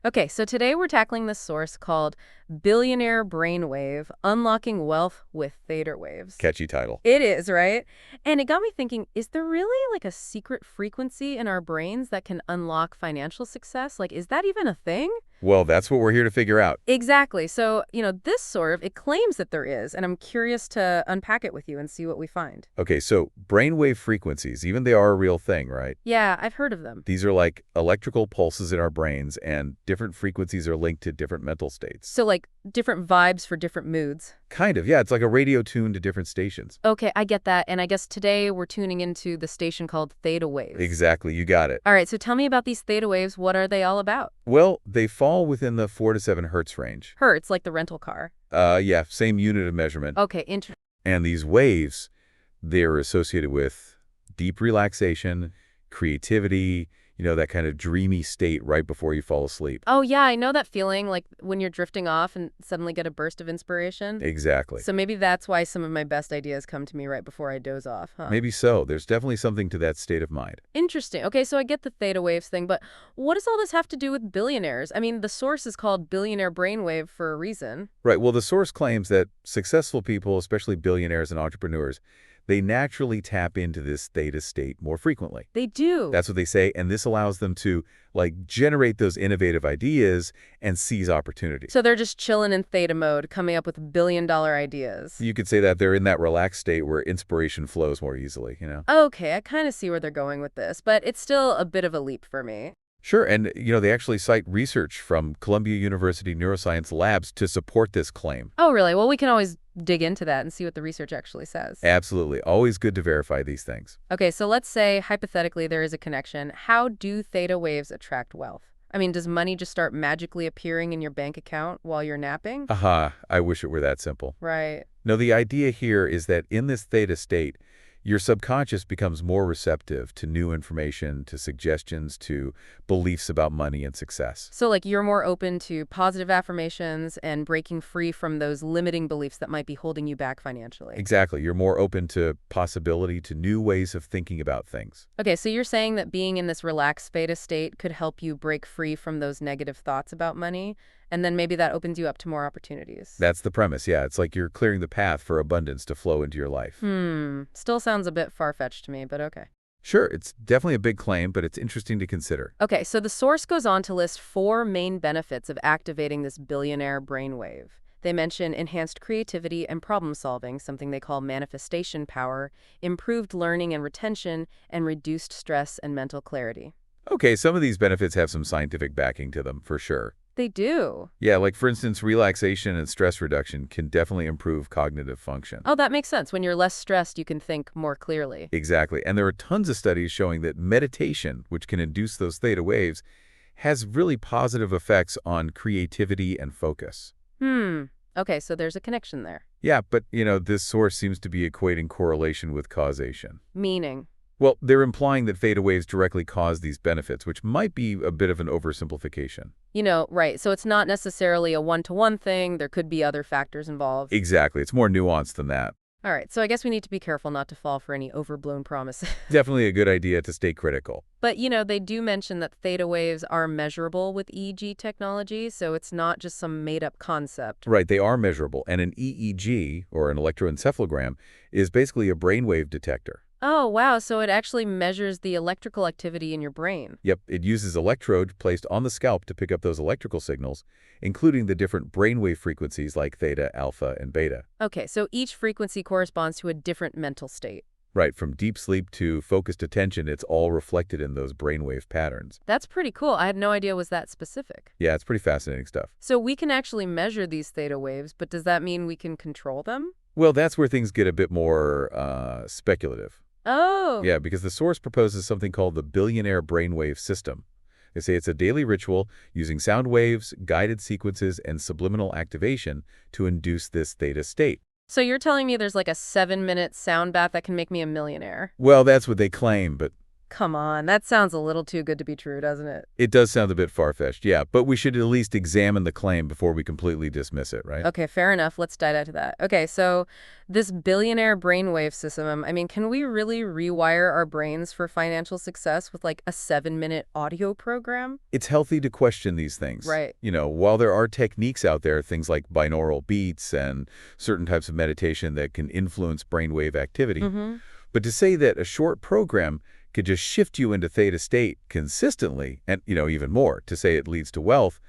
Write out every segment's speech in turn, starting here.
Okay, so today we're tackling this source called Billionaire Brain Wave, Unlocking Wealth with Theta Waves. Catchy title. It is, right? And it got me thinking, is there really like a secret frequency in our brains that can unlock financial success? Like, is that even a thing? Well, that's what we're here to figure out. Exactly. So, this it claims that there is, and I'm curious to unpack it with you and see what we find. Okay, so brainwave frequencies, even they are a real thing, right? Yeah, I've heard of them. These are like electrical pulses in our brains, and different frequencies are linked to different mental states. So, like, different vibes for different moods. Kind of, yeah. It's like a radio tuned to different stations. Okay, I get that. And I guess today we're tuning into the station called Theta Waves. Exactly, you got it. All right, so tell me about these theta waves. What are they all about? Well, they fall within the 4 to 7 hertz range. Hertz, like the rental car. Yeah, same unit of measurement. Okay, And these waves, they're associated with deep relaxation, creativity, that kind of dreamy state right before you fall asleep. Oh, yeah, I know that feeling, like when you're drifting off and suddenly get a burst of inspiration. Exactly. So maybe that's why some of my best ideas come to me right before I doze off, huh? Maybe so. There's definitely something to that state of mind. Interesting. Okay, so I get the theta waves thing, but what does all this have to do with billionaires? I mean, the source is called Billionaire Brain Wave for a reason. Right. Well, the source claims that successful people, especially billionaires and entrepreneurs, they naturally tap into this theta state more frequently. They do. That's what they say, and this allows them to, generate those innovative ideas and seize opportunities. So they're just chilling in theta mode, coming up with billion-dollar ideas. You could say that they're in that relaxed state where inspiration flows more easily. Okay, I kind of see where they're going with this, but it's still a bit of a leap for me. Sure, and, they actually cite research from Columbia University Neuroscience labs to support this claim. Oh, really? Well, we can always dig into that and see what the research actually says. Absolutely. Always good to verify these things. Okay, so let's say, hypothetically, there is a connection. How do theta waves attract wealth? I mean, does money just start magically appearing in your bank account while you're napping? Aha, I wish it were that simple. Right. No, the idea here is that in this theta state, your subconscious becomes more receptive to new information, to suggestions, to beliefs about money and success. So, like, you're more open to positive affirmations and breaking free from those limiting beliefs that might be holding you back financially. Exactly. You're more open to possibility, to new ways of thinking about things. Okay, so you're saying that being in this relaxed theta state could help you break free from those negative thoughts about money, and then maybe that opens you up to more opportunities. That's the premise, yeah. It's like you're clearing the path for abundance to flow into your life. Still sounds a bit far-fetched to me, but okay. Sure, it's definitely a big claim, but it's interesting to consider. Okay, so the source goes on to list 4 main benefits of activating this billionaire brainwave. They mention enhanced creativity and problem solving, something they call manifestation power, improved learning and retention, and reduced stress and mental clarity. Okay, some of these benefits have some scientific backing to them, for sure. They do. Yeah, like for instance, relaxation and stress reduction can definitely improve cognitive function. Oh, that makes sense. When you're less stressed, you can think more clearly. Exactly. And there are tons of studies showing that meditation, which can induce those theta waves, has really positive effects on creativity and focus. Okay, so there's a connection there. Yeah, but, this source seems to be equating correlation with causation. Meaning? Well, they're implying that theta waves directly cause these benefits, which might be a bit of an oversimplification. Right. So it's not necessarily a one-to-one thing. There could be other factors involved. Exactly. It's more nuanced than that. All right. So I guess we need to be careful not to fall for any overblown promises. Definitely a good idea to stay critical. But, they do mention that theta waves are measurable with EEG technology, so it's not just some made-up concept. Right, they are measurable. And an EEG, or an electroencephalogram, is basically a brainwave detector. Oh, wow. So it actually measures the electrical activity in your brain. Yep, it uses electrodes placed on the scalp to pick up those electrical signals, including the different brainwave frequencies like theta, alpha, and beta. Okay, so each frequency corresponds to a different mental state. Right, from deep sleep to focused attention, it's all reflected in those brainwave patterns. That's pretty cool. I had no idea it was that specific. Yeah, it's pretty fascinating stuff. So we can actually measure these theta waves, but does that mean we can control them? Well, that's where things get a bit more speculative. Oh. Yeah, because the source proposes something called the Billionaire Brain Wave system. They say it's a daily ritual using sound waves, guided sequences, and subliminal activation to induce this theta state. So you're telling me there's like a 7-minute sound bath that can make me a millionaire? Well, that's what they claim, but Come on, that sounds a little too good to be true, doesn't it? It does sound a bit far-fetched, yeah, but we should at least examine the claim before we completely dismiss it, right? Okay, fair enough. Let's dive into that. Okay, so this billionaire brainwave system, I mean, can we really rewire our brains for financial success with like a 7-minute audio program? It's healthy to question these things. Right. While there are techniques out there, things like binaural beats and certain types of meditation that can influence brainwave activity, Mm-hmm. but to say that a short program could just shift you into theta state consistently, and, even more, to say it leads to wealth,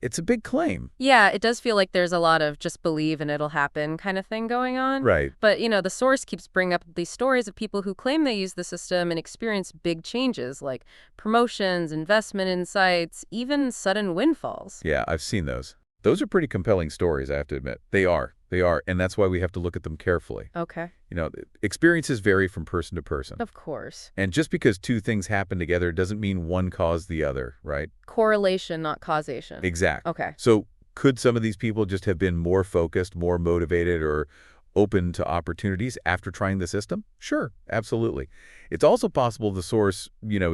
it's a big claim. Yeah, it does feel like there's a lot of just believe and it'll happen kind of thing going on. Right. But, the source keeps bringing up these stories of people who claim they use the system and experience big changes like promotions, investment insights, even sudden windfalls. Yeah, I've seen those. Those are pretty compelling stories, I have to admit. They are. They are, and that's why we have to look at them carefully. Okay. Experiences vary from person to person. Of course. And just because two things happen together doesn't mean one caused the other, right? Correlation, not causation. Exactly. Okay. So could some of these people just have been more focused, more motivated, or open to opportunities after trying the system? Sure, absolutely. It's also possible the source,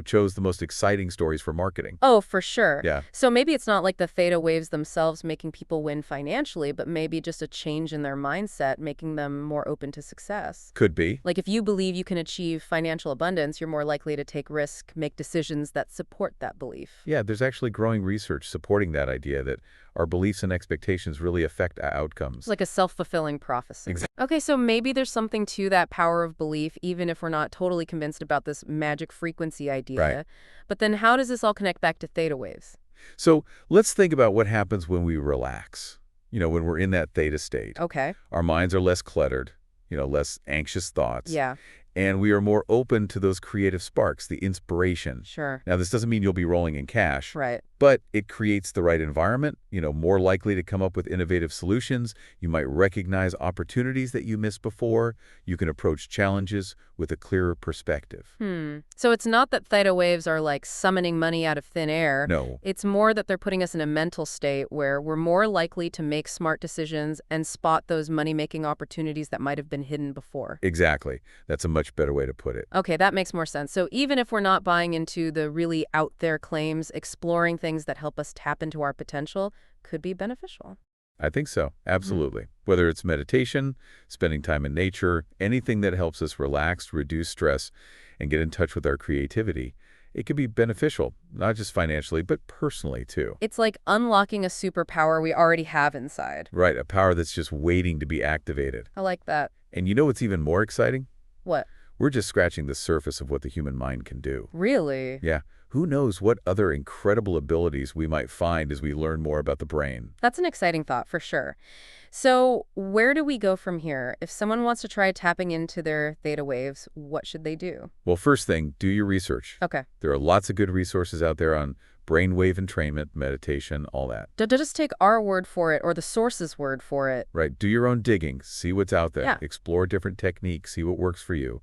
chose the most exciting stories for marketing. Oh, for sure. Yeah. So maybe it's not like the theta waves themselves making people win financially, but maybe just a change in their mindset, making them more open to success. Could be. Like if you believe you can achieve financial abundance, you're more likely to take risk, make decisions that support that belief. Yeah, there's actually growing research supporting that idea that our beliefs and expectations really affect our outcomes. It's like a self-fulfilling prophecy. Exactly. Okay, so maybe there's something to that power of belief, even if we're not totally convinced about this magic frequency idea. Right. But then how does this all connect back to theta waves? So let's think about what happens when we relax, when we're in that theta state. Okay. Our minds are less cluttered, less anxious thoughts. Yeah, And we are more open to those creative sparks, the inspiration. sure. Now, this doesn't mean you'll be rolling in cash, Right. but it creates the right environment, more likely to come up with innovative solutions. You might recognize opportunities that you missed before. You can approach challenges with a clearer perspective. So it's not that theta waves are like summoning money out of thin air. No, It's more that they're putting us in a mental state where we're more likely to make smart decisions and spot those money-making opportunities that might have been hidden before. exactly. That's a much better way to put it. Okay, that makes more sense. So even if we're not buying into the really out there claims, exploring things that help us tap into our potential could be beneficial. I think so. Absolutely. Whether it's meditation, spending time in nature, anything that helps us relax, reduce stress, and get in touch with our creativity, it can be beneficial, not just financially, but personally too. It's like unlocking a superpower we already have inside. Right, a power that's just waiting to be activated. I like that. And you know what's even more exciting? What? We're just scratching the surface of what the human mind can do. Really? Yeah, who knows what other incredible abilities we might find as we learn more about the brain. That's an exciting thought for sure. So where do we go from here? If someone wants to try tapping into their theta waves, what should they do? Well, first thing, do your research. Okay. There are lots of good resources out there on brainwave entrainment, meditation, all that. Don't just take our word for it or the source's word for it. Right, do your own digging, see what's out there, Yeah. explore different techniques, see what works for you.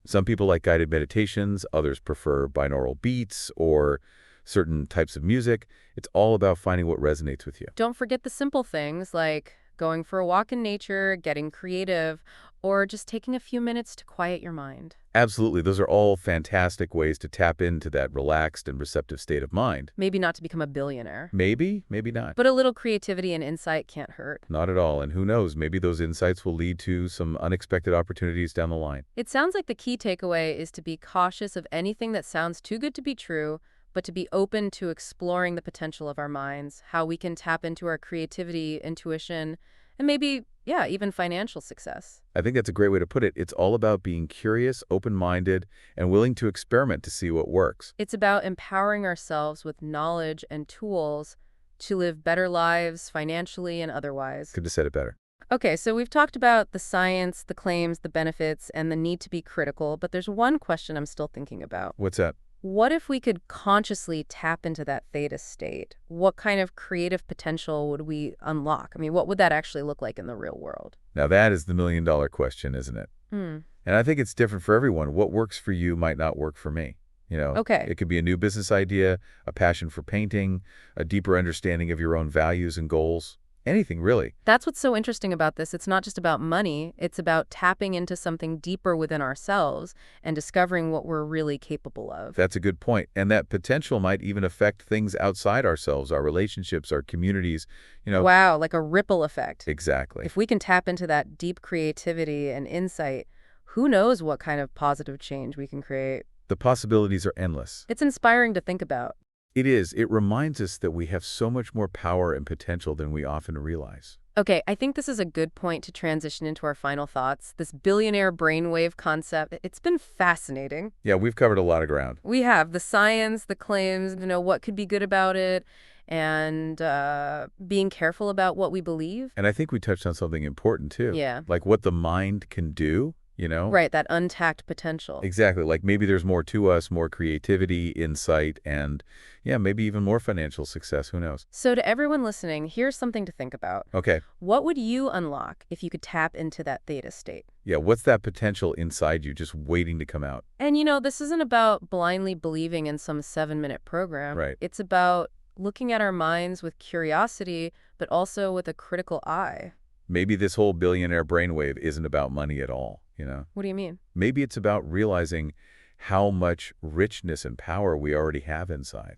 Some people like guided meditations, others prefer binaural beats or certain types of music. It's all about finding what resonates with you. Don't forget the simple things like going for a walk in nature, getting creative, or just taking a few minutes to quiet your mind. Absolutely, those are all fantastic ways to tap into that relaxed and receptive state of mind. Maybe not to become a billionaire, Maybe, maybe not. but a little creativity and insight can't hurt. Not at all, and who knows, maybe those insights will lead to some unexpected opportunities down the line. It sounds like the key takeaway is to be cautious of anything that sounds too good to be true, but to be open to exploring the potential of our minds, how we can tap into our creativity, intuition, and maybe, yeah, even financial success. I think that's a great way to put it. It's all about being curious, open-minded, and willing to experiment to see what works. It's about empowering ourselves with knowledge and tools to live better lives financially and otherwise. Could have said it better. Okay, so we've talked about the science, the claims, the benefits, and the need to be critical, but there's one question I'm still thinking about. What's that? What if we could consciously tap into that theta state? What kind of creative potential would we unlock? I mean, what would that actually look like in the real world? Now that is the million-dollar question, isn't it? Hmm. And I think it's different for everyone. What works for you might not work for me. Okay. It could be a new business idea, a passion for painting, a deeper understanding of your own values and goals. Anything, really. That's what's so interesting about this. It's not just about money. It's about tapping into something deeper within ourselves and discovering what we're really capable of. That's a good point. And that potential might even affect things outside ourselves, our relationships, our communities, you know. Wow, like a ripple effect. Exactly. If we can tap into that deep creativity and insight, who knows what kind of positive change we can create? The possibilities are endless. It's inspiring to think about. It is. It reminds us that we have so much more power and potential than we often realize. Okay, I think this is a good point to transition into our final thoughts. This billionaire brainwave concept, it's been fascinating. Yeah, we've covered a lot of ground. We have the science, the claims, what could be good about it, and being careful about what we believe. And I think we touched on something important, too. Yeah. Like what the mind can do, you know? Right, that untapped potential. Exactly. Like maybe there's more to us, more creativity, insight, and yeah, maybe even more financial success. Who knows? So to everyone listening, here's something to think about. Okay. What would you unlock if you could tap into that theta state? Yeah, what's that potential inside you just waiting to come out? And this isn't about blindly believing in some 7-minute program. Right. It's about looking at our minds with curiosity, but also with a critical eye. Maybe this whole billionaire brainwave isn't about money at all, you know? What do you mean? Maybe it's about realizing how much richness and power we already have inside.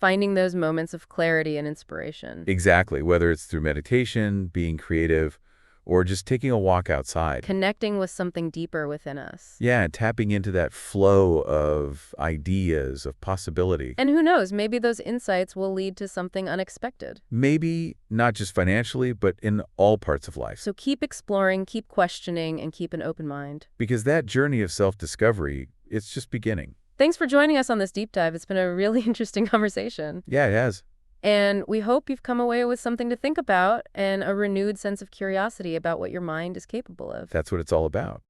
Finding those moments of clarity and inspiration. Exactly, whether it's through meditation, being creative, or just taking a walk outside. Connecting with something deeper within us. Yeah, and tapping into that flow of ideas, of possibility. And who knows, maybe those insights will lead to something unexpected. Maybe not just financially, but in all parts of life. So keep exploring, keep questioning, and keep an open mind. Because that journey of self-discovery, it's just beginning. Thanks for joining us on this deep dive. It's been a really interesting conversation. Yeah, it has. And we hope you've come away with something to think about and a renewed sense of curiosity about what your mind is capable of. That's what it's all about.